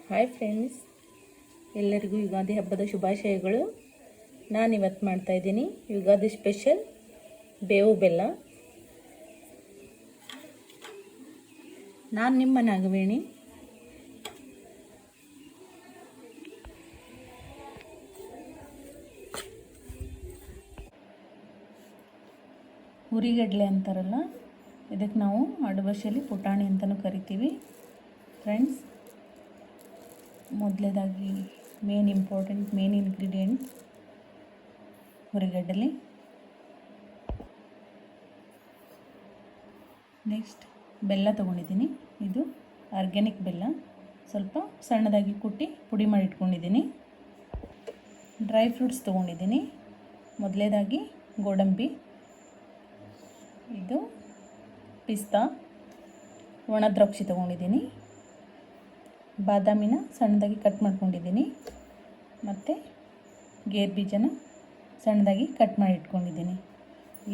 Hi friends, ಎಲ್ಲರಿಗೂ ಯುಗಾದಿ ಹಬ್ಬದ ಶುಭಾಶಯಗಳು. ನಾನಿವತ್ತು ಮಾಡ್ತಾಯಿದ್ದೀನಿ ಯುಗಾದಿ ಸ್ಪೆಷಲ್ ಬೇವು ಬೆಲ್ಲ. ನಾನು ನಿಮ್ಮ ನಾಗವೇಣಿ. ಹುರಿಗಡಲೆ ಅಂತಾರಲ್ಲ, ಇದಕ್ಕೆ ನಾವು ಆಡುಭಾಷೆಯಲ್ಲಿ ಪುಟಾಣಿ ಅಂತಲೂ ಕರಿತೀವಿ ಫ್ರೆಂಡ್ಸ್. ಮೊದಲೇದಾಗಿ ಮೇನ್ ಇಂಗ್ರೀಡಿಯೆಂಟ್ ಹುರಿಗಡಲೆ. ನೆಕ್ಸ್ಟ್ ಬೆಲ್ಲ ತೊಗೊಂಡಿದ್ದೀನಿ. ಇದು ಆರ್ಗ್ಯಾನಿಕ್ ಬೆಲ್ಲ, ಸ್ವಲ್ಪ ಸಣ್ಣದಾಗಿ ಕುಟ್ಟಿ ಪುಡಿ ಮಾಡಿ ಇಟ್ಕೊಂಡಿದ್ದೀನಿ. ಡ್ರೈ ಫ್ರೂಟ್ಸ್ ತೊಗೊಂಡಿದ್ದೀನಿ. ಮೊದಲೇದಾಗಿ ಗೋಡಂಬಿ, ಇದು ಪಿಸ್ತಾ, ಒಣ ದ್ರಾಕ್ಷಿ ತೊಗೊಂಡಿದ್ದೀನಿ. ಬಾದಾಮಿನ ಸಣ್ಣದಾಗಿ ಕಟ್ ಮಾಡ್ಕೊಂಡಿದ್ದೀನಿ. ಮತ್ತು ಗೇರು ಬೀಜನ ಸಣ್ಣದಾಗಿ ಕಟ್ ಮಾಡಿ ಇಟ್ಕೊಂಡಿದ್ದೀನಿ.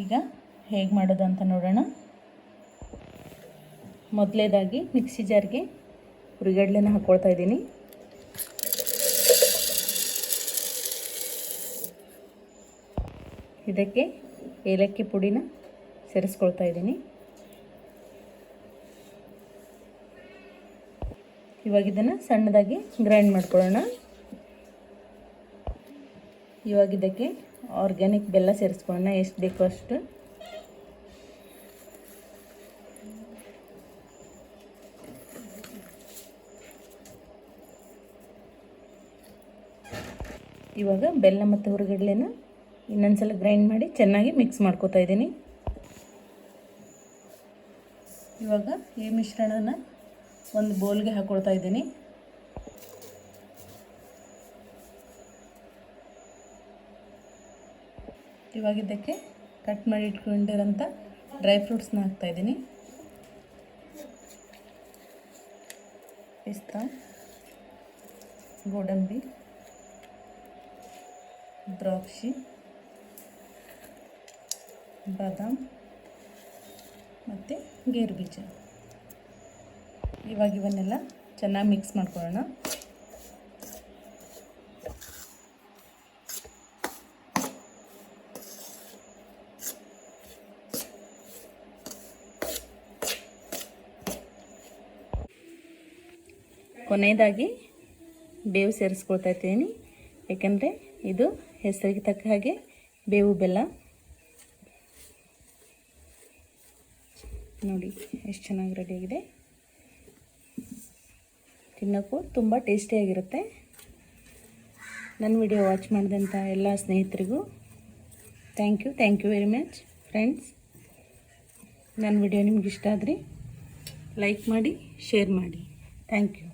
ಈಗ ಹೇಗೆ ಮಾಡೋದು ಅಂತ ನೋಡೋಣ. ಮೊದಲೇದಾಗಿ ಮಿಕ್ಸಿ ಜಾರ್ಗೆ ಹುರಿಗಡಲೆನ ಹಾಕ್ಕೊಳ್ತಾ ಇದ್ದೀನಿ. ಇದಕ್ಕೆ ಏಲಕ್ಕಿ ಪುಡಿನ ಸೇರಿಸ್ಕೊಳ್ತಾ ಇದ್ದೀನಿ. ಇವಾಗ ಇದನ್ನು ಸಣ್ಣದಾಗಿ ಗ್ರೈಂಡ್ ಮಾಡ್ಕೊಳ್ಳೋಣ. ಇವಾಗ ಇದಕ್ಕೆ ಆರ್ಗ್ಯಾನಿಕ್ ಬೆಲ್ಲ ಸೇರಿಸ್ಕೊಳ್ಳೋಣ, ಎಷ್ಟು ಬೇಕೋ ಅಷ್ಟು. ಇವಾಗ ಬೆಲ್ಲ ಮತ್ತು ಹುರಿಗಡಲೆನ ಇನ್ನೊಂದ್ಸಲ ಗ್ರೈಂಡ್ ಮಾಡಿ ಚೆನ್ನಾಗಿ ಮಿಕ್ಸ್ ಮಾಡ್ಕೊತಾ ಇದ್ದೀನಿ. ಇವಾಗ ಈ ಮಿಶ್ರಣನ ಒಂದು ಬೌಲ್ಗೆ ಹಾಕ್ಕೊಳ್ತಾ ಇದ್ದೀನಿ. ಇವಾಗ ಇದಕ್ಕೆ ಕಟ್ ಮಾಡಿ ಇಟ್ಕೊಂಡಿರೋಂಥ ಡ್ರೈ ಫ್ರೂಟ್ಸ್ನ ಹಾಕ್ತಾಯಿದ್ದೀನಿ. ಪಿಸ್ತಾ, ಗೋಡಂಬಿ, ದ್ರಾಕ್ಷಿ, ಬಾದಾಮ್ ಮತ್ತು ಗೇರು ಬೀಜ. ಇವಾಗ ಇವನ್ನೆಲ್ಲ ಚೆನ್ನಾಗಿ ಮಿಕ್ಸ್ ಮಾಡ್ಕೊಳ್ಳೋಣ. ಕೊನೆಯದಾಗಿ ಬೇವು ಸೇರಿಸ್ಕೊಳ್ತಾ ಇದ್ದೀನಿ, ಏಕೆಂದರೆ ಇದು ಹೆಸರಿಗೆ ತಕ್ಕ ಹಾಗೆ ಬೇವು ಬೆಲ್ಲ. ನೋಡಿ ಎಷ್ಟು ಚೆನ್ನಾಗಿ ರೆಡಿಯಾಗಿದೆ. ತಿನ್ನೋಕ್ಕೂ ತುಂಬ ಟೇಸ್ಟಿಯಾಗಿರುತ್ತೆ. ನನ್ನ ವಿಡಿಯೋ ವಾಚ್ ಮಾಡಿದಂಥ ಎಲ್ಲ ಸ್ನೇಹಿತರಿಗೂ thank you very much friends. ನನ್ನ ವಿಡಿಯೋ ನಿಮ್ಗೆ ಇಷ್ಟ ಆದರೆ ಲೈಕ್ ಮಾಡಿ, ಶೇರ್ ಮಾಡಿ. Thank you.